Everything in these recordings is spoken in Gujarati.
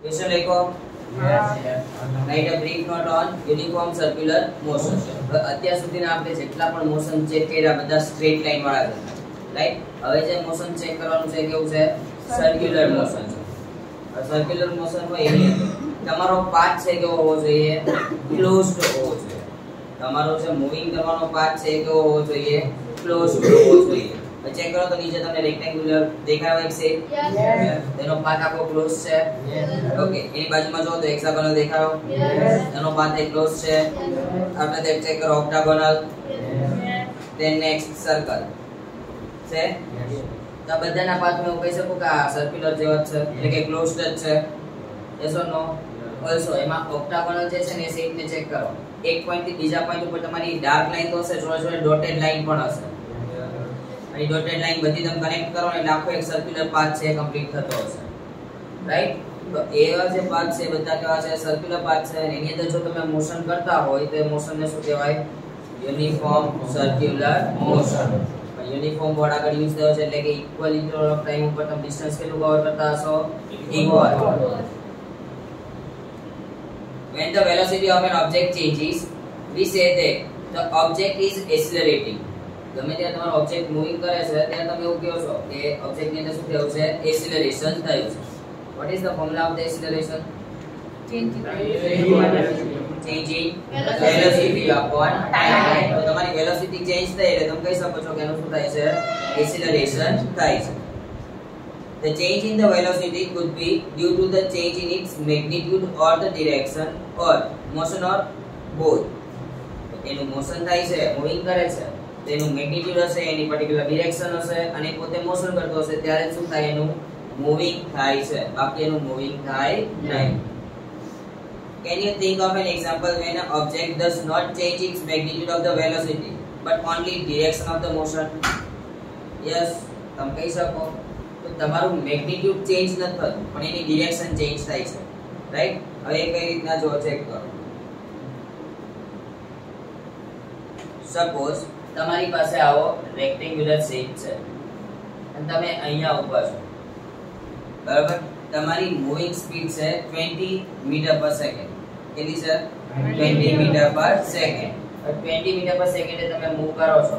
क्वेश्चन लिखो। Right a brief note on uniform circular motion. અત્યાર સુધીના આપણે જેટલા પણ મોશન ચેક કર્યા બધા સ્ટ્રેટ લાઈન વાળા છે, રાઈટ? હવે જે મોશન ચેક કરવાનું છે કેવું છે? સર્ક્યુલર મોશન છે. સર્ક્યુલર મોશન હોય એની અંદર તમારો પાથ છે કેવો હોવો જોઈએ? ક્લોઝડ હોવો જોઈએ. તમારો જે મૂવિંગ કરવાનો પાથ છે કેવો હોવો જોઈએ? ક્લોઝડ હોવો જોઈએ. ચેક કરો તો નીચે તમને રેક્ટેન્ગ્યુલર દેખાય છે? યસ. તેનો પાથ આખો ક્લોઝ છે? યસ. ઓકે, એની બાજુમાં જો તો હેક્સાગોનલ દેખાયો? યસ. તેનો પાથ એ ક્લોઝ છે? આપણે તે ચેક કરો octagonal? Yes. Than next circle છે? યસ. તો બધાના પાથ હું કહી શકું કે આ સર્ક્યુલર જેવો જ છે એટલે કે ક્લોઝડ જ છે? Yes or no? ઓલસો એમાં ઓક્ટાગોનલ જે છે ને એ શેપને ચેક કરો. એક પોઈન્ટ થી બીજા પોઈન્ટ ઉપર તમારી ડાર્ક લાઈન તો હશે, જોડે જોડે ડોટેડ લાઈન પણ હશે. અને ડોટેડ લાઈન બધી તમે કનેક્ટ કરો ને એટલે આખો એક સર્ક્યુલર પાથ છે કમ્પ્લીટ થતો હશે, રાઈટ? તો એવા જે પાથ છે બધા કેવા છે? સર્ક્યુલર પાથ છે. અને એની અંદર જો તમે મોશન કરતા હોય તો એ મોશનને શું કહેવાય? Uniform circular motion. Uniform word આગળ યુઝ થયો છે એટલે કે ઇક્વલ ઇન્ટરવલ ઓફ ટાઈમ ઉપર તમે ડિસ્ટન્સ કેટલું કવર કરતા હશો? Equal. When the velocity of an object changes, we say that the object is accelerating. ગમે ત્યારે તમારો ઓબ્જેક્ટ મૂવિંગ કરે છે ત્યારે તમે એવું કહો છો કે ઓબ્જેક્ટ ની અંદર શું થયું છે? એસિલરેશન થયું છે. What is the formula of the acceleration? Changing velocity upon time. તો તમારી વેલોસિટી ચેન્જ થાય એટલે તમે કહી શકો છો કે એનું શું થાય છે? એસિલરેશન થાય છે. The change in the velocity could be due to the change in its magnitude or the direction or motion or both. એનું મોશન થાય છે, મૂવિંગ કરે છે, તેનું મેગ્નીટ્યુડ હશે, એની પર્ટિક્યુલર ડિરેક્શન હશે અને પોતે મોશન કરતો હશે ત્યારે શું થાય? એનું મૂવિંગ થાય છે, બાકી એનું મૂવિંગ થાય નહીં. Can you think of an example when an object does not change its magnitude of the velocity but only direction of the motion? Yes, તમે કહી શકો તો તમારું મેગ્નીટ્યુડ ચેન્જ નથી થતું પણ એની ડિરેક્શન ચેન્જ થાય છે, રાઈટ? હવે એ કઈ રીતના જો ચેક કરો. સપોઝ તમારી પાસે આવો રેક્ટેન્ગ્યુલર શેપ છે અને તમે અહીંયા ઊભા છો, બરાબર? તમારી મૂવિંગ સ્પીડ છે 20 મીટર પર સેકન્ડ. કેટલી છે? 20 મીટર પર સેકન્ડ. 20 મીટર પર સેકન્ડે તમે મૂવ કરો છો,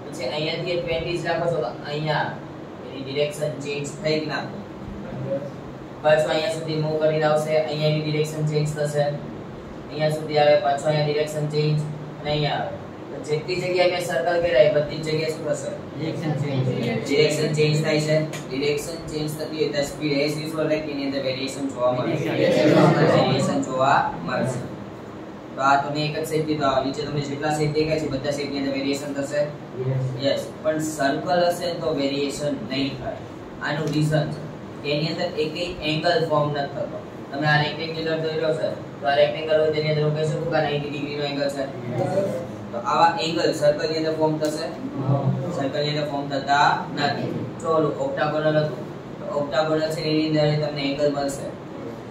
પછી અહીંયાથી 20 જ રાખો છો તો અહીંયા એની ડિરેક્શન ચેન્જ થઈ કે ના? પાછો અહીંયા સુધી મૂવ કરીને આવશે, અહીંયા એની ડિરેક્શન ચેન્જ થશે, અહીંયા સુધી આવે, પાછો અહીંયા ડિરેક્શન ચેન્જ અને અહીંયા આવે. જેટલી જગ્યાએ મેં સર્કલ કર્યા એ બધી જગ્યાએ શું થશે? ડિરેક્શન ચેન્જ થાય છે. ડિરેક્શન ચેન્જ થતી હોય તો સ્પીડ એઝ યુઝ્યુઅલ લાઈક એની અંદર વેરીએશન જોવા મળશે. વેરીએશન જોવા મળશે. તો આ તમે એક જ શેપ દીધો, નીચે તમને જેટલા શેપ દેખાય છે બધા શેપની અંદર વેરીએશન થશે? યસ. પણ સર્કલ હશે તો વેરીએશન નહીં થાય. આનું રીઝન છે એની અંદર એકેય એંગલ ફોર્મ નથી થતો. તમે આ રેક્ટેન્ગ્યુલર દોર્યો છે તો આ રેક્ટેંગલ હોય તેની અંદર હું કહી શકું કે 90 ડિગ્રીનો એંગલ છે. તો આવા એંગલ સર્કલ ની અંદર ફોર્મ થશે? સર્કલ ની અંદર ફોર્મ થતા નથી. ચોલો ઓક્ટાગોનલ હતું તો ઓક્ટાગોનલ છે એની અંદર તમને એંગલ મળશે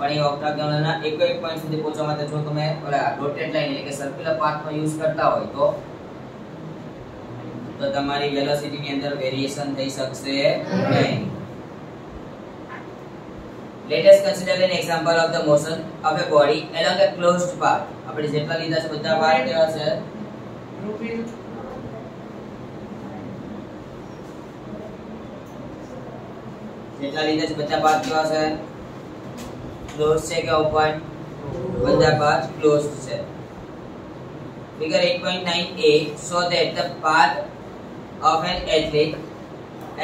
પણ એ ઓક્ટાગોનલ ના એક પોઈન્ટ સુધી પહોંચવા માટે જો તમે ઓલા ડોટેડ લાઈન એટલે કે સર્ક્યુલર પાથ નો યુઝ કરતા હોય તો તમારી વેલોસિટી ની અંદર વેરીએશન થઈ શકશે નહીં. Let us consider an example of the motion of a body along a closed path. આપણે જેટલા લીધા છે બધા પાથ કેવા છે? જેટલા લીધા છે બધા પાથ કેવા છે? ક્લોઝ છે કે ઓપન? બધા પાથ ક્લોઝડ છે. Figure 8.9a show that the path of an athlete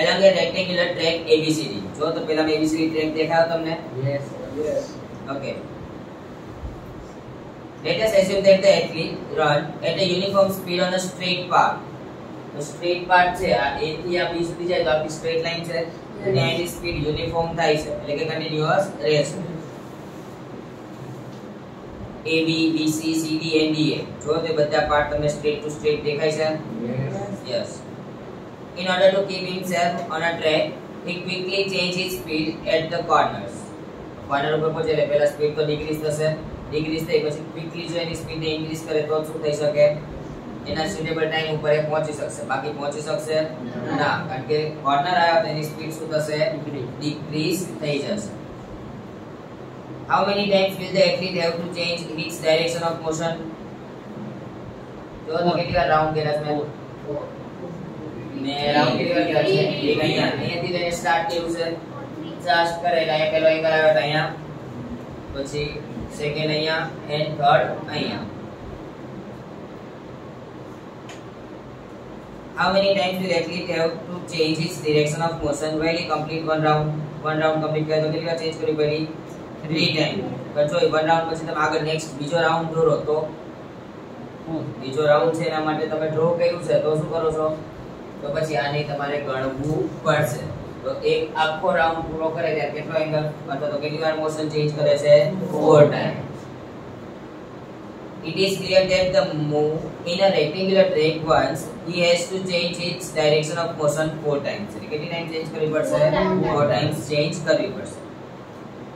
along a rectangular track ABCD. જો તો પહેલા ABCD ટ્રેક દેખાયો તમને? Yes. Okay. Let us assume that the athlete run at a uniform speed on a straight path. તો સ્ટ્રેટ પાથ છે આ A થી આ B સુધી જાય તો આપણી સ્ટ્રેટ લાઈન છે અને એની સ્પીડ યુનિફોર્મ થાય છે એટલે કે કન્ટીન્યુઅસ રહેશે. AB BC CD and DA જો તે બધા પાર્ટ તમને સ્ટ્રેટ ટુ સ્ટ્રેટ દેખાય છે? Yes. In order to keep himself on a track, he quickly changes his speed at the corners. Corner ઉપર પહોંચે એટલે પહેલા સ્પીડ તો ડિક્રીઝ થશે, ડિક્રીઝ થઈ પછી ક્વિકલી જો એની સ્પીડ ઇન્ક્રીઝ કરે તો શું થઈ શકે? એના સુટેબલ ટાઈમ ઉપર એ પહોંચી શકશે, બાકી પહોંચી શકશે ના, કારણ કે કોર્નર આવ્યો તો એની સ્પીડ શું થશે? ડિક્રીઝ થઈ જશે. How many times will the athlete have to change its direction of motion? જો તો કેટલી વાર રાઉન્ડ કર્યા છે મેં રાઉન્ડ કેટલી વાર કર્યા છે એક અહીંયાથી લઈને સ્ટાર્ટ કર્યું છે ચાર્જ કરેલા અહીંયા પહેલો એંગલ આવ્યો અહીંયા પછી સેકન્ડ અહીંયા એન્ડ થર્ડ અહીંયા. How many times will athlete have to change its direction of motion while he complete one round? One round complete કરે તો કેટલી વાર ચેન્જ કરવી પડી? 3 ટાઈમ. પણ જો one round પછી તમે આગળ નેક્સ્ટ બીજો રાઉન્ડ દોરો તો બીજો રાઉન્ડ છે એના માટે તમે ડ્રો કર્યું છે તો શું કરો છો? તો પછી આને તમારે ગણવું પડશે. તો એક આખો રાઉન્ડ પૂરો કરે ત્યારે કેટલો એંગલ અથવા તો કેટલી વાર મોશન ચેન્જ કરે છે? 4 time. It is clear that the move in a rectangular track once he has to change its direction of motion 4 times. કેટલી ટાઈમ ચેન્જ કરવી પડશે? 4 times ચેન્જ કરવી પડશે.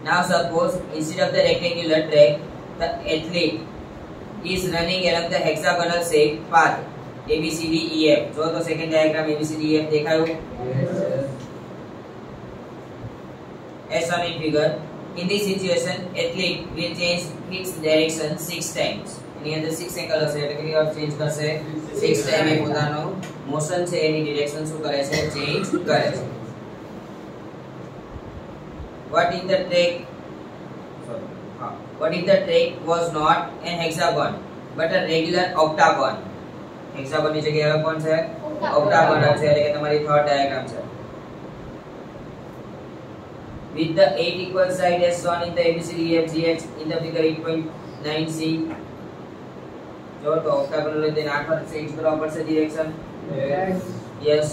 Now suppose instead of the rectangular track the athlete is running along the hexagonal shape path ABCDEF. જો તો સેકન્ડ ડાયાગ્રામ ABCDEF દેખાયું? As shown in figure. In this situation, athlete will change its direction 6 times. એની અંદર 6 એંગલ હશે એટલે કેટલી વાર ચેન્જ કરશે? 6 ટાઈમ એ પોતાનો મોશન છે એની ડિરેક્શન શું કરે છે? ચેન્જ કરે છે. What if the track was not an hexagon but a regular octagon? Hexagon ની જગ્યાએ કોણ છે? octagon છે એટલે કે તમારી થર્ડ ડાયાગ્રામ છે. With the 8 equal sides as shown in the ABCDEFGH in the figure 8.9c. जो तो octagon लेते हैं 8 पर चेंज करना पड़ता है direction. Yes.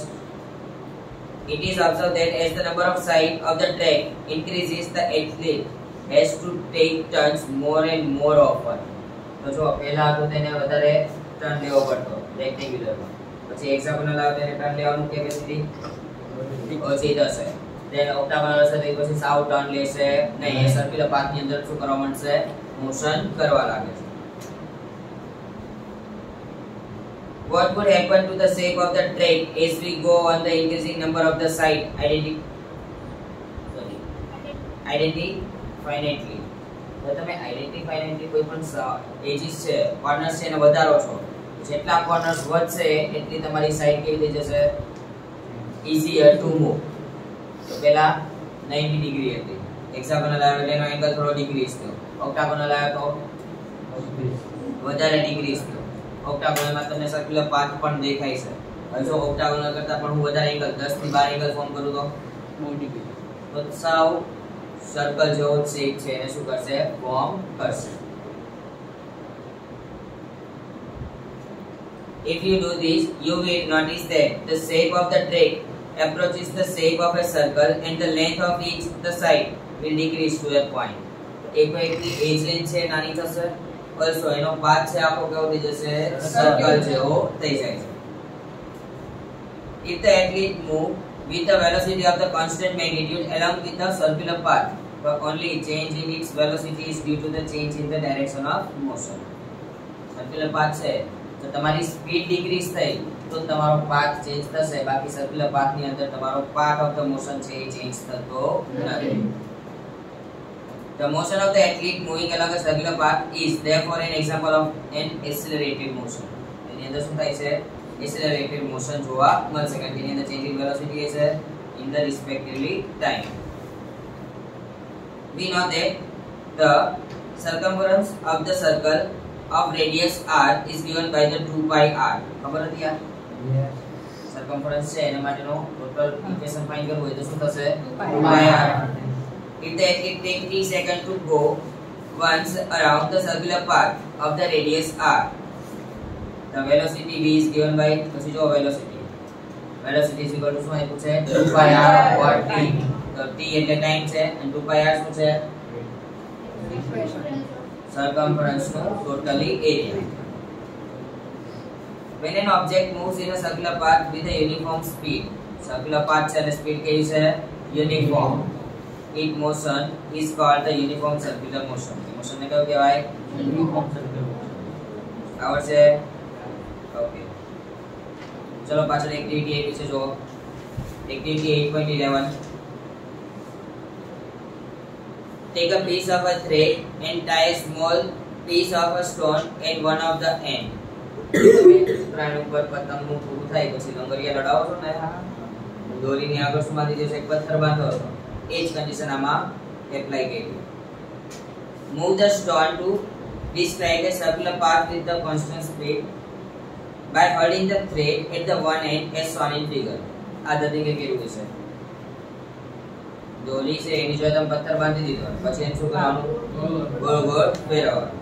It is observed that as the number of sides of the track increases, the athlete has to take turns more and more often. तो जो पहला तो तेने વધારે ટર્ન લેવો પડતો રેક્ટેન્ગ્યુલર માં. પછી હેક્સાગોનલ આવે તેને ટર્ન લેવાનું કેપેસિટી ઓછી થશે. then octagonal હશે તો પછી સાવ ટર્ન લેશે નહીં. એ સર્ક્યુલર પાથ ની અંદર શું કરવા માંડશે? મોશન કરવા લાગે છે. What would happen to the shape of the track as we go on the increasing number of the side finitely? તો તમે finitely કોઈ પણ એજીસ છે કોર્નર્સ છે એને વધારો છો જેટલા કોર્નર્સ વધશે એટલી તમારી સાઈડ કેવી થઈ જશે? easier to move. તો પહેલા 90 ડિગ્રી હતી હેક્સાગોનલ આવે એટલે એનો એંગલ થોડો ડિક્રીઝ થયો. ઓક્ટાગોનલ આવે તો વધારે ડિક્રીઝ થયો. ઓક્ટાગોનલ માં તમને સર્ક્યુલર પાથ પણ દેખાય છે. હવે જો ઓક્ટાગોનલ કરતા પણ હું વધારે એંગલ 10 થી 12 એંગલ ફોર્મ કરું તો સાવ સર્કલ જેવો શેપ છે એને શું કરશે? ફોર્મ કરશે. If you do this, you will notice that the shape of the track approaches the shape of a circle and the length of each the side will decrease to a point. એક એકની એજ લેન્થ છે નાની થશે also એનો પાથ છે આખો કેવો થઈ જશે? સર્કલ જેવો થઈ જાય છે. If the athlete move with the velocity of the constant magnitude along with the circular path, the only change in its velocity is due to the change in the direction of motion. Circular path છે તો તમારી સ્પીડ ડિક્રીઝ થઈ તો તમારો પાથ ચેન્જ થશે. બાકી સર્ક્યુલર પાથ ની અંદર તમારો પાથ ઓફ ધ મોશન છે એ ચેન્જ થતો નથી. The motion of the athlete moving along a circular path is therefore an example of an accelerated motion. એની અંદર શું થાય છે? accelerated motion જોવા મળશે કારણ કે એની અંદર change in velocity છે in the respectively time. We know that the circumference of the circle of radius r is given by the 2 pi r. ખબર હતી આ? yes. circumference છે એના માટેનો ટોટલ ઇક્વેશન ફાઇન્ડ કરવું હોય તો શું થશે? 2 pi r. If the athlete takes 3 seconds to go once around the circular path of the radius r, the velocity v is given by પછી જો velocity is equal to શું આપ્યું છે? 2 pi r over t. તો t એટલે ટાઈમ છે અને 2 pi r શું છે? circumference no totally area. When an object moves in a circular path with a uniform speed, circular path છે અને સ્પીડ કેવી છે? uniform. Its motion is called the uniform circular motion. Motion ને કયું કહેવાય? uniform circular motion. આવડ છે? ઓકે ચલો પાછળ એક્ટિવિટી 8 વિશે જો. Activity 8.11 take a piece of a thread and tie a small piece of a stone at one of the end. ત્રણ ઉપર પતંગનું પૂરું થાય પછી લંગરિયા લડાવો છો ને દોરીની આગળ સુમાડી દેશો એક પથ્થર બાંધો છો એ જ કન્ડિશન આમાં એપ્લાય કરી. Move the stone to describe a circular path with the constant speed by holding the thread at the one end as shown in figure. આ તરીકે કેવું છે દોરી છે એની જો તમે પથ્થર બાંધી દીધો પછી એને શું કરવાનું ગોળ ગોળ ફેરવવાનું.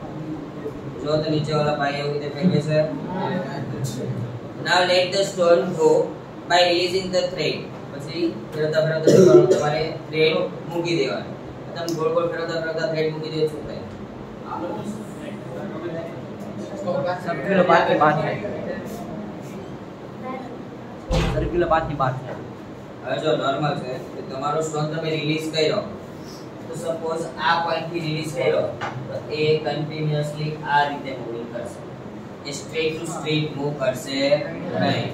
જો તો નીચે વાળા પાય એવું રીતે ફેરવે છે. Now let the stone go by releasing the thread. પછી ફેરવતા ફેરવતા શું કરવાનું તમારે થ્રેડ મૂકી દેવાનું. તમે ગોળ ગોળ ફેરવતા ફેરવતા થ્રેડ મૂકી દો શું થાય સર્ક્યુલર પાથની વાત છે. સર્ક્યુલર પાથની વાત છે. હવે જો નોર્મલ છે કે તમારો સ્ટોન તમે રિલીઝ કર્યો તો સપોઝ આ પોઈન્ટ થી રિલીઝ કર્યો તો એ કન્ટિન્યુઅસલી આ રીતે મૂવિંગ કરશે. એ સ્ટ્રેટ ટુ સ્ટ્રેટ મૂવ કરશે નહીં.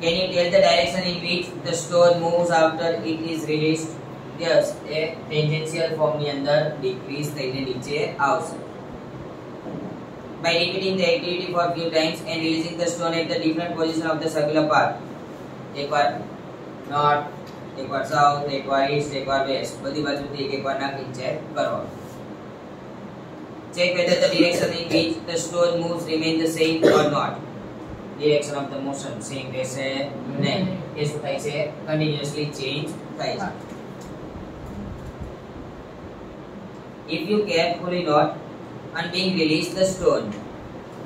Can you tell the direction in which the stone moves after it is released? Yes, a tangential form ની અંદર decrease થઈને નીચે આવશે. By repeating the activity for few times and releasing the stone at the different position of the circular path. એકવાર north, એકવાર south, એકવાર east, એકવાર west, બધી બાજુથી એકવાર નાખી ચેક કરો. Check whether the direction in which the stone moves remain the same or not. Direction of the motion same રહેશે નહીં. એ શું થાય છે continuously change થાય છે. If you carefully note, on being released the stone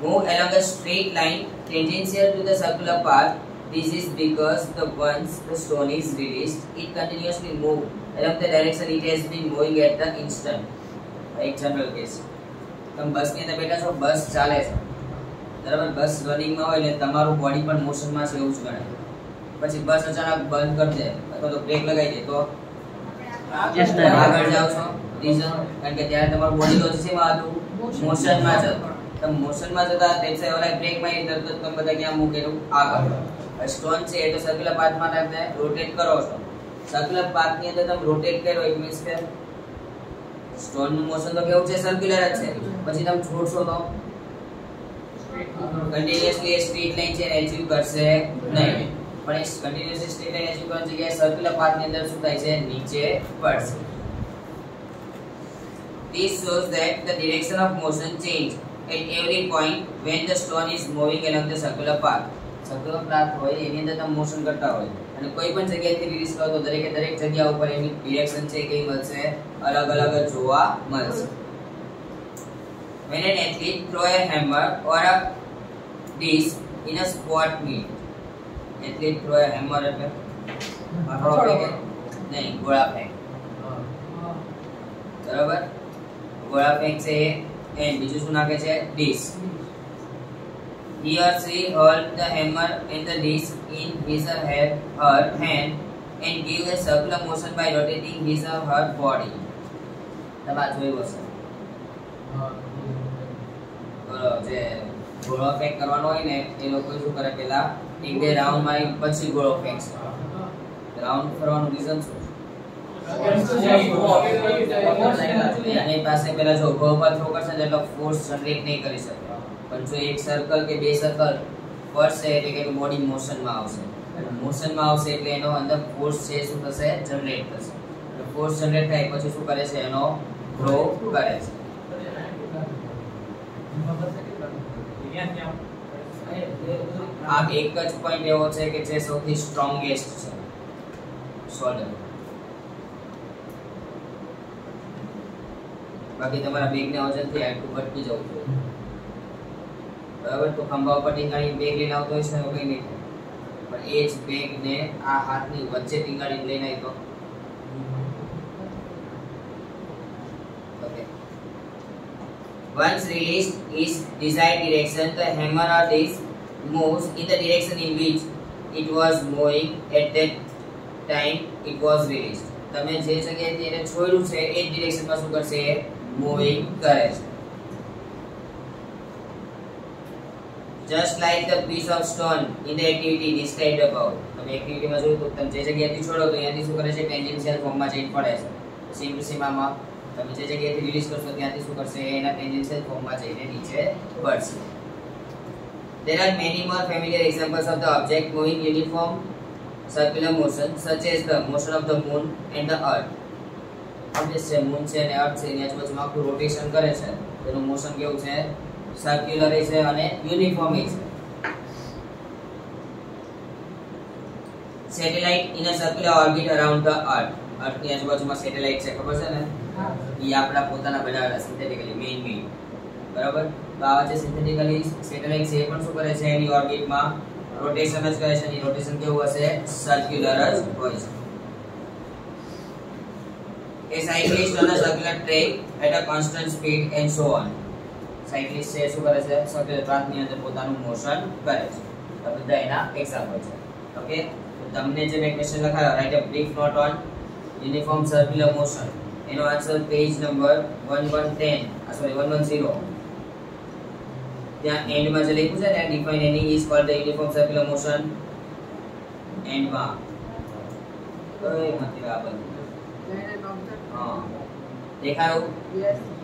move along a straight line tangential to the circular path. This is because the once the stone is released, it continuously move along the direction it has been moving at the instant. એક જનરલ કેસ તમે બસ ની અંદર બેઠા છો બસ ચાલે છે બરાબર બસ રનિંગ માં હોય એટલે તમારું બોડી પણ મોશન માં છે એવું જ ગણાય. પછી બસ અચાનક બંધ કરી દે અથવા તો બ્રેક લગાવી દે તો આગળ જાવ છો રીઝન કારણ કે ત્યારે તમારું બોડી લોજી શેમાં હતું મોશન માં જ હતું. તમે મોશન માં જતા તેસે ઓલા બ્રેક માં તરત તમે બધા ક્યાં મૂકેલું આગળ. સ્ટોન છે એ તો સર્ક્યુલર પાથ માં તમે રોટેટ કરો છો. સર્ક્યુલર પાથ ની અંદર તમે રોટેટ કરો ઇટ મીન્સ કે સ્ટોન નું મોશન તો કેવું છે સર્ક્યુલર જ છે. પછી તમે છોડશો તો કન્ટિન્યુઅસલી એ સ્ટ્રેટ લાઈન છે અચીવ કરશે નહીં. પણ એ કન્ટિન્યુઅસલી સ્ટ્રેટ લાઈન અચીવ કરવાની જગ્યાએ સર્ક્યુલર પાથ ની અંદર શું થાય છે નીચે પડશે. This shows that the direction of motion change at every point when the stone is moving along the circular path. circular path હોય એની અંદર તમે મોશન કરતા હોય અને કોઈ પણ જગ્યાએથી રિલીઝ કરો તો દરેકે દરેક જગ્યા ઉપર એની ડિરેક્શન છે કે મળશે અલગ અલગ જોવા મળશે. When an athlete throw a hammer or a disc in a sport meet. athlete throw a hammer એટલે પકડો ફેંકે નહીં ગોળા ફેંક બરાબર ગોળા ફેંક છે એ બીજું શું નાખે છે disc. He or she hold the hammer and the disc in his or her hand and give a circular motion by rotating his or her body. તમે આ જોયું હશે જે ગોળો ફેંક કરવાનો હોય ને એ લોકો શું કરે પહેલા એક બે રાઉન્ડ મારી પછી ગોળો ફેંકશે. રાઉન્ડ ફરવાનું રીઝન શું એની પાસે પહેલા જો ગો પર થ્રો કરશે એટલે ફોર્સ જનરેટ નહીં કરી શકે. પણ જો એક સર્કલ કે બે સર્કલ ફરશે એટલે કે બોડી મોશન માં આવશે. મોશન માં આવશે એટલે એનો અંદર ફોર્સ છે શું થશે જનરેટ થશે. એટલે ફોર્સ જનરેટ થાય પછી શું કરે છે એનો થ્રો કરે છે. આ એક જ પોઈન્ટ એવો છે કે જે સૌથી સ્ટ્રોંગેસ્ટ છે શોલ્ડર. બાકી તમારા બેગ ને વજનથી આટલું ભટકી જવું જોઈએ બરાબર. તો ખંભા ઉપર ટીંગાડી બેગ લઈને આવતો હોય છે તો કઈ નહીં થાય. પણ એ જ બેગ ને આ હાથની વચ્ચે ટીંગાડીને લઈને આવી તો once released is desired direction, the hammer or disc moves in the direction in which it was moving at that time it was released. તમે જે જગ્યાએથી એને છોડ્યું છે એ જ ડિરેક્શનમાં શું કરશે મૂવિંગ કરે છે. just like the piece of stone in the activity described above. તમે એક્ટિવિટીમાં જોયું તો તમે જે જગ્યાએથી છોડો તો ત્યાંથી શું કરે છે ટેન્જન્શિયલ ફોર્મમાં જઈને પડે છે. સેમ ટુ સેમ આમાં તમે જે જગ્યાએથી રિલીઝ કરશો ત્યાંથી શું કરશે એના ટેન્જન્શિયલ ફોર્મમાં જઈને નીચે પડશે. There are many more familiar examples of the object moving uniform circular motion such as the motion of the moon and the earth. Obvious છે મૂન છે અને અર્થ છે એની આજુબાજુમાં આખું રોટેશન કરે છે તેનું મોશન કેવું છે સર્ક્યુલર છે અને યુનિફોર્મ છે. Satellite in a circular orbit around the earth. અર્થ ની આજુબાજુમાં સેટેલાઇટ છે ખબર છે ને એ આપણા પોતાના બનાવેલા સિન્થેટિકલી મેઇન બરાબર. તો આવા જે સિન્થેટિકલી સેટેલાઇટ છે એ પણ શું કરે છે એની ઓર્બિટમાં રોટેશન જ કરે છે. એની રોટેશન કેવું હશે સર્ક્યુલર જ હોય છે. A cyclist on a circular track at a constant speed and so on. Cyclist છે શું કરે છે સર્ક્યુલર પાથની અંદર પોતાનું મોશન કરે છે. આ બધા એના એક્ઝામ્પલ છે. ઓકે તમને જે મેં ક્વેશ્ચન લખાયો write a brief note on uniform circular motion એનો આન્સર પેજ નંબર 110 ત્યાં એન્ડમાં જે લખ્યું છે ને ડિફાઇન એની is called the uniform circular motion એન્ડમાં કઈ નથી આ બધું હા દેખાયું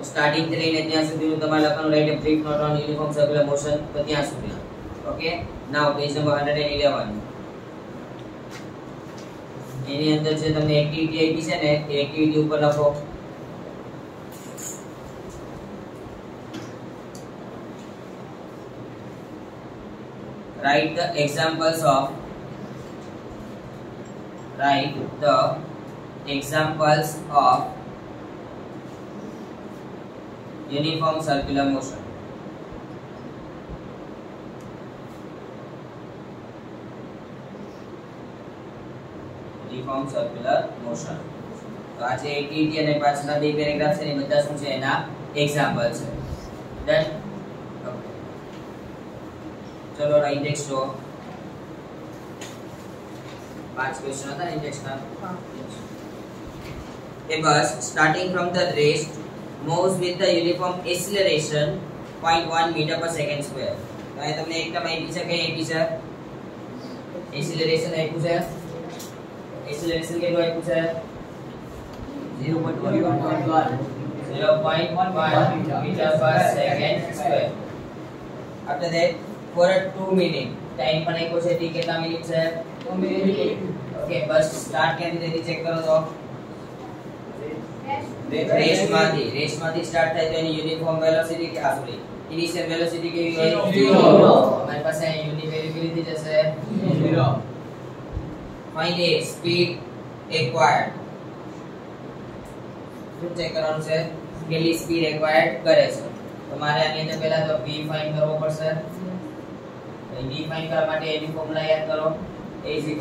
સ્ટાર્ટિંગ થી લઈને ત્યાં સુધીનું તમારે લખવાનું write a brief note on uniform circular motion તો ત્યાં સુધી. ઓકે નાઉ પેજ નંબર 111 એની અંદર જે તમને એક્ટિવિટી આપી છે ને એ એક્ટિવિટી ઉપર લખો write the examples of uniform circular motion. Uniform circular motion. તો આ જે એક્ટિવિટી અને પાછળના બે પેરેગ્રાફ છે એ બધા શું છે એના એક્ઝામ્પલ છે. ડન. ચલો ઇન્ડેક્સ જો 5 ક્વેશ્ચન હતા ઇન્ડેક્સના. A bus starting from the rest moves with the uniform acceleration 0.1 meter per second square. તો આ તમને એક ટર્મ આપી છે કઈ આપી છે એક્સિલરેશન આપ્યું છે. એક્સિલરેશન કેટલું આપ્યું છે 0.1 meter per second square. After that for a 2 minute time પણ આપ્યો છે t કેટલા મિનિટ છે 2 મિનિટ. ઓકે બસ સ્ટાર્ટ ક્યાંથી થઈ ચેક કરો તો રેસમાંથી સ્ટાર્ટ થાય તો એની યુનિફોર્મ વેલોસિટી કે સોરી ઇનિશિયલ વેલોસિટી કેવી હોય 0. અમારી પાસે યુનિટ વેલ્યુ કેવી રીતે જશે 0. ફાઇન્ડ એ સ્પીડ એક્વાયર્ડ. શું ચેક કરવાનું છે કેટલી સ્પીડ એક્વાયર્ડ કરે છે. તો મારે આની અંદર પહેલા તો v ફાઇન્ડ કરવો પડશે. v ફાઇન્ડ કરવા માટે એની ફોર્મ્યુલા યાદ કરો a v - u/t.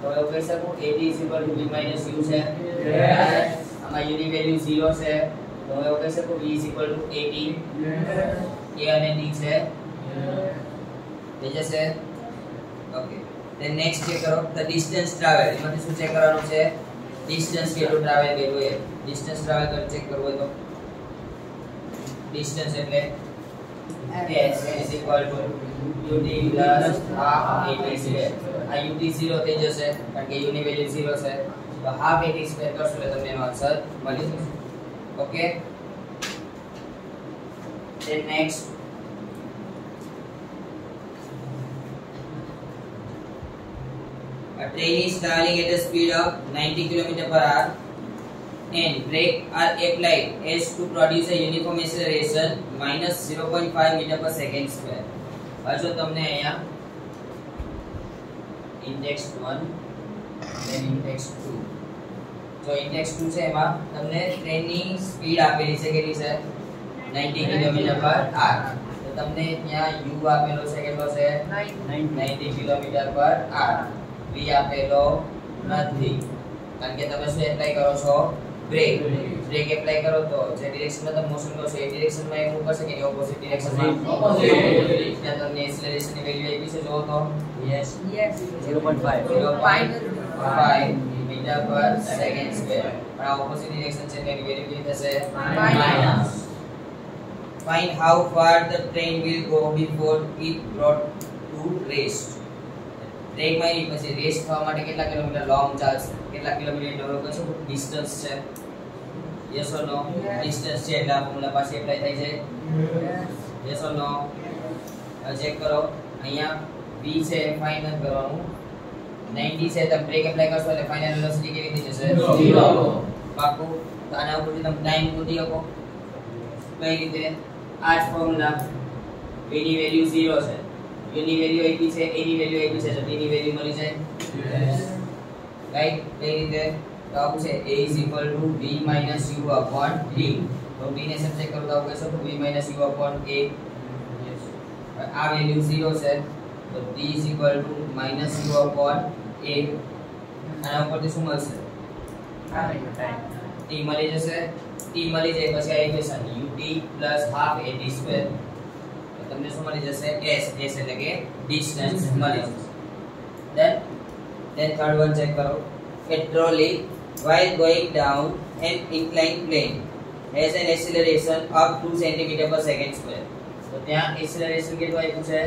તો એવું કહી શકું at v - u છે. આમાં u ની વેલ્યુ 0 છે તો એવું કહી શકું v at. a અને t છે તે જશે. ઓકે then next ચેક કરો the distance travel. એમાંથી શું ચેક કરવાનું છે ડિસ્ટન્સ કેટલું ટ્રાવેલ કર્યું એ. ડિસ્ટન્સ ટ્રાવેલ કરી ચેક કરવું હોય તો ડિસ્ટન્સ એટલે s is equal to ut plus half at square. આ ut 0 થઈ જશે કારણ કે u ની વેલ્યુ 0 છે તો half at square કરશો એટલે તમને એનો આન્સર મળી જશે. Okay then next a train is traveling at a speed of 90 km/h and brake are applied as to produce a uniform acceleration minus 0.5 meter per second square. જો તમને અહીંયા index 1 then index 2 જો index 2 છે એમાં તમને ટ્રેનની સ્પીડ આપેલી છે કેટલી છે 90 km/h. તો તમને ત્યાં u આપેલો છે કેટલો છે 90 km/h. v આપેલો નથી કારણ કે તમે શું એપ્લાય કરો છો બ્રેક એપ્લાય કરો તો જે ડિરેક્શનમાં તમે મોશન કરો છો એ ડિરેક્શનમાં એ મૂવ કરશે કે ઓપોઝિટ ડિરેક્શનમાં ઓપોઝિટ. ત્યાં તમને એક્સેલરેશનની વેલ્યુ આપી છે જો તો યસ 0.5 મીટર પર સેકન્ડ સ્ક્વેર. પણ આ ઓપોઝિટ ડિરેક્શન છે તેની વેલ્યુ કેટલી થશે minus. find how far the train will go before it brought to rest. Train માં પછી રેસ્ટ થવા માટે કેટલા કિલોમીટર લોંગ ચાલશે, કેટલા કિલોમીટર કશું ડિસ્ટન્સ છે, યસ ઓર નો? ડિસ્ટન્સ છે એટલે આ ફોર્મ્યુલા પાસે એપ્લાય થાય છે, યસ ઓર નો? ચેક કરો અહીંયા v છે ફાઇન્ડ નથી કરવાનું, 90 છે તમે બ્રેક એપ્લાય કરશો એટલે ફાઇનલ વેલોસિટી કેવી થઈ જશે? 0. પાકું? તો આના ઉપરથી તમે ટાઈમ ગોતી શકો કઈ રીતે? આ જ ફોર્મ્યુલા, v ની વેલ્યુ 0 છે, u ની વેલ્યુ આપી છે, a ની વેલ્યુ આપી છે, તો t ની વેલ્યુ મળી જાય, રાઈટ? કઈ રીતે? તો આવું છે a v - u / d, તો d ને સબટ્રેક્ટ કરો તો આવું કહેશો v - u / a, આ વેલ્યુ 0 છે તો d - u / a, આના ઉપરથી શું મળશે? t મળી જશે, t મળી જાય પછી આ ઇક્વેશન ut + ½ at², તો તમને શું મળી જશે? s એટલે કે ડિસ્ટન્સ મળી જશે. then third one check કરો. A trolley while going down an inclined plane has an acceleration of 2 cm/s². તો ત્યાં acceleration કેટલું આપ્યું છે?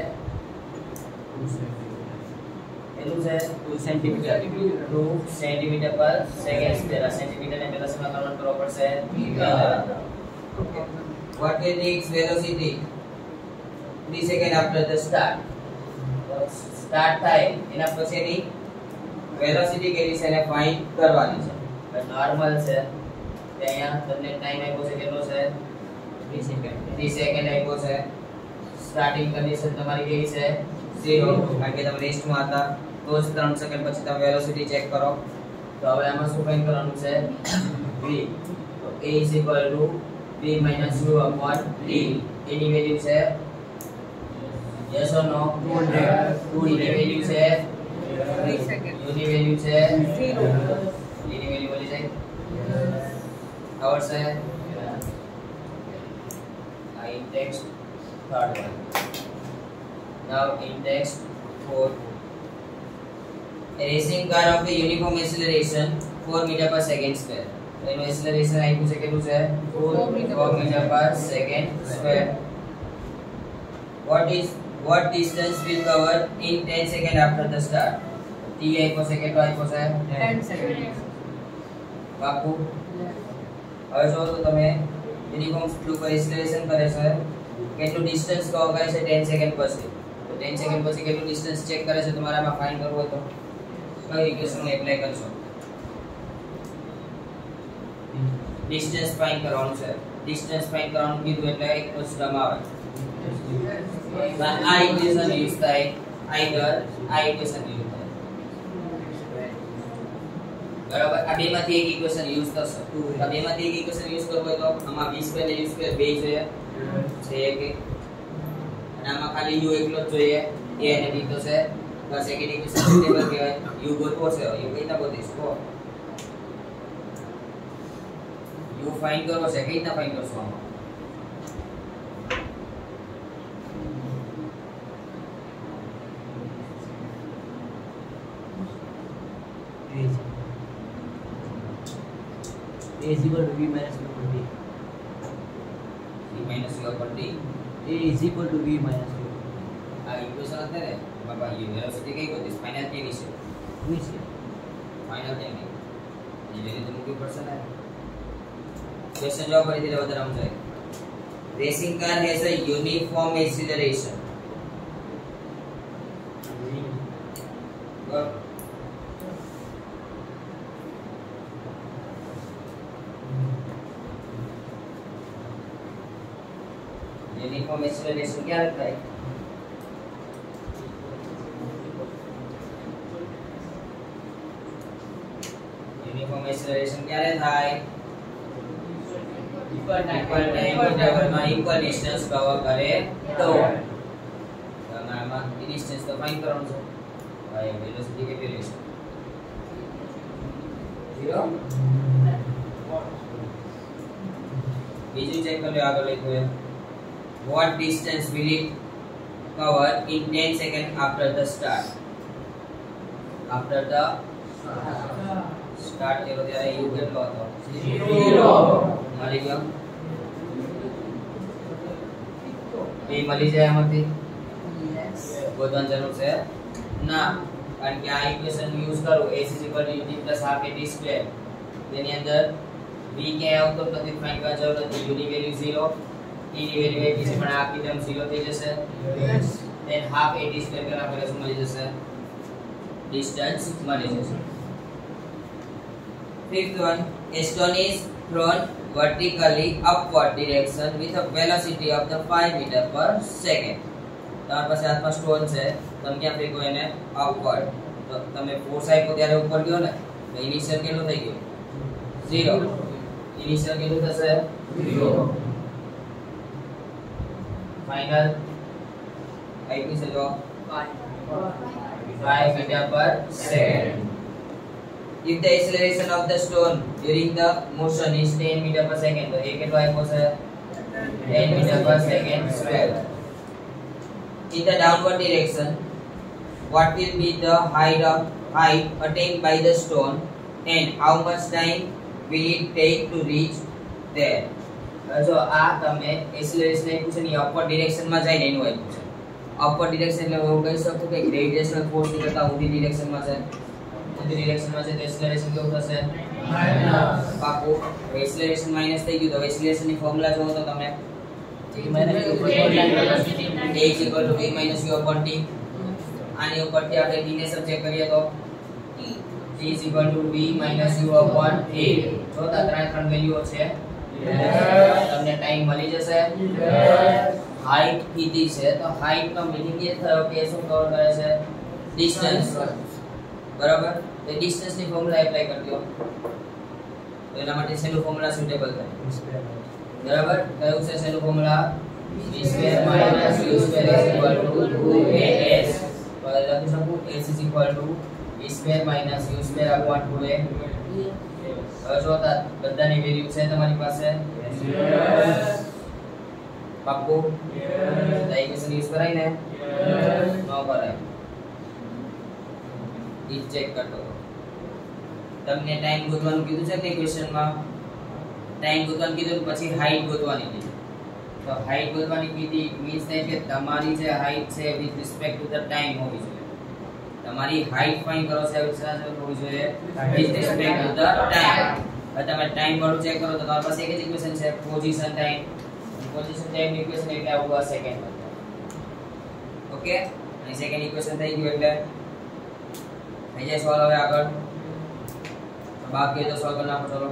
કેટલું છે? 2 cm/s². આ સેન્ટીમીટર ને પેલા શેમાં કન્વર્ટ કરવો પડશે? Metre. What will the velocity 3 second after the start? Start થાય એના પછીની વેલોસિટી કેટલી છે એને ફાઇન્ડ કરવાની છે. નોર્મલ છે તે અહીંયા તમને ટાઈમ આપ્યો છે કેટલો છે? 3 સેકન્ડ. 3 સેકન્ડ આપ્યો છે. સ્ટાર્ટિંગ કન્ડિશન તમારી કેવી છે? 0, કારણ કે તમે રેસ્ટમાં હતા. તો જ 3 સેકન્ડ પછી તમે વેલોસિટી ચેક કરો. તો હવે આમાં શું ફાઇન્ડ કરવાનું છે? v. તો a = v - u / d, any value છે yes or no? 200. ની વેલ્યુ છે 3 સેકન્ડ, u ની વેલ્યુ છે 0, d ની વેલ્યુ બોલી જાય આવડશે? in text third one. Now in text 4, a racing car of a uniform acceleration 4 m/s². તો એનું એક્સેલરેશન આપ્યું છે કેટલું છે? 4 m/s². What distance will cover in 10 seconds after the start? t આપ્યો છે કેટલો આપ્યો છે? 10 seconds. પાકું? હવે જો તો તમે યુનિફોર્મ સ્પીડ પર એક્સેલરેશન કરે છે, કેટલું ડિસ્ટન્સ કવર કરે છે 10 સેકન્ડ પછી. તો 10 સેકન્ડ પછી કેટલું ડિસ્ટન્સ ચેક કરે છે તમારામાં ફાઇન્ડ કરવું હોય તો કઈ ઇક્વેશન એપ્લાય કરશો? ડિસ્ટન્સ ફાઇન્ડ કરવાનું છે. ડિસ્ટન્સ ફાઇન્ડ કરવાનું કીધું એટલે એક ટર્મ આવે. આ ઇક્વેશન યુઝ થાય, આઈધર આ ઇક્વેશન યુઝ થાય. બરાબર? આ બેમાંથી એક ઇક્વેશન યુઝ થશે. આ બેમાંથી એક ઇક્વેશન યુઝ કરવું હોય તો આમાં v² ને u² બે જોઈએ છે કે, અને આમાં ખાલી u એકલો જ જોઈએ, a અને d તો છે. બસ એક ઇક્વેશન ટેબલ કહેવાય. u ગોતવો છે, u કઈ રીતના ગોતીશ? u ફાઇન્ડ કરવો છે, કઈ રીતના ફાઇન્ડ કરશો આમાં? a = v - u / d. v - u / d. a = v - u. આ ઇક્વેશન હતા ને બાબા, u વેલોસિટી કઈ ગોતીશ? ફાઇનલ કેવી છે? v છે. ફાઇનલ કેવી? એ વેલ્યુ તો મૂકવી પડશે ને. ક્વેશ્ચન જવાબ ફરીથી વધારે સમજાય. Racing car has a uniform acceleration. Uniform acceleration ક્યારે થાય? યુનિફોર્મ એક્સિલરેશન ક્યારે થાય? ઇક્વલ ટાઈમ ઇન્ટરવલમાં ઇક્વલ ડિસ્ટન્સ કવર કરે તો. આમાં ડિસ્ટન્સ તો ફાઇન્ડ કરવાનું છે. ભાઈ વેલોસિટી કેટલી રહેશે? 0. બીજું ચેક કરી લો, આગળ લખ્યું છે what distance will it cover in 10 seconds after the start? After the start કર્યો ત્યારે u કેટલો હતો? 0. મળી ગયો. એ મળી જાય આમાંથી Yes. ગોતવાની જરૂર છે ના કારણ કે આ ઇક્વેશન યુઝ કરું s ut + half at square તેની અંદર v ક્યાં આવતો નથી ફાઇન્ડ કરવા જરૂર નથી u ની વેલ્યુ 0 t ની વેલ્યુ 1 છે પણ આ આખી ટર્મ 0 થઈ જશે Yes. then half at square કરવા પહેલા શું મળી જશે ડિસ્ટન્સ મળી જશે fifth one a stone is thrown vertically upward direction with a velocity of the 5 meter per second તમારી પાસે હાથમાં સ્ટોન છે તમે ક્યાં ફેંકો એને અપવર્ડ તો તમે ફોર્સ આપ્યો ત્યારે ઉપર ગયો ને તો ઇનિશિયલ કેટલું થઈ ગયું 0 ઇનિશિયલ કેટલું થશે 0 ફાઇનલ આઈપી છે જો 5 meter per second if the acceleration of the stone during the motion is 10 meter per second તો એ કેટલો આપ્યો છે 10 meter per second square in the downward direction what will be the height attained by the stone and how much time will it take to reach there જો આ તમે એક્સેલરેશન આપ્યું છે ને અપવર્ડ ડિરેક્શન માં જઈને એનું આપ્યું છે અપવર્ડ ડિરેક્શન એટલે હું કહી શકું કે ગ્રેવિટેશનલ ફોર્સ ની કરતા ઊંધી ડિરેક્શન માં છે ઊંધી ડિરેક્શન માં છે તો એક્સેલરેશન કેવું થશે માઈનસ પાકું એક્સેલરેશન માઈનસ થઈ ગયું તો એક્સેલરેશન ની ફોર્મ્યુલા જોવો તો તમે a = v - u upon t આની ઉપરથી આપણે t ને સબજેક્ટ કરીએ તો t = v - u upon a જોતા ત્રણ વેલ્યુઓ છે તમને ટાઈમ મળી જશે હાઈટ કીધી છે તો હાઈટ નો મીનિંગ એ થયો કે શું કવર કરે છે ડિસ્ટન્સ બરાબર તો ડિસ્ટન્સ ની ફોર્મ્યુલા એપ્લાય કરી દો તો એના માટે શેનું ફોર્મ્યુલા સુટેબલ થાય બરાબર કયું છે શેનું ફોર્મ્યુલા v² - u² = 2as તો લખી શકું s = v² - u² upon 2a હવે જોતા બધાની વેલ્યુ છે તમારી પાસે પાક્કું તો ઇક્વેશન યુઝ કરાય ને ન કરાય ઈ ચેક કરતો તમને ટાઈમ ગોતવાનું કીધું છે કે ઇક્વેશનમાં ટાઈમ ગોતવાનું કીધું પછી હાઈટ ગોતવાની કીધી તો હાઈટ ગોતવાની કીધી મીન્સ થાય કે તમારી જે હાઈટ છે with respect to the time હોવી જોઈએ તમારી હાઈટ ફાઇન્ડ કરો છે વિચાર હોવી જોઈએ with respect to the time હવે તમે ટાઈમ વાળું ચેક કરો તો તમારી પાસે એક જ ઇક્વેશન છે પોઝિશન ટાઈમ ઇક્વેશન એટલે આવું આ સેકન્ડ ઓકે અહીં સેકન્ડ ઇક્વેશન થઈ ગયું એટલે થઈ જાય સોલ્વ હવે આગળ બાકી તો સોલ્વ કરી નાખો ચલો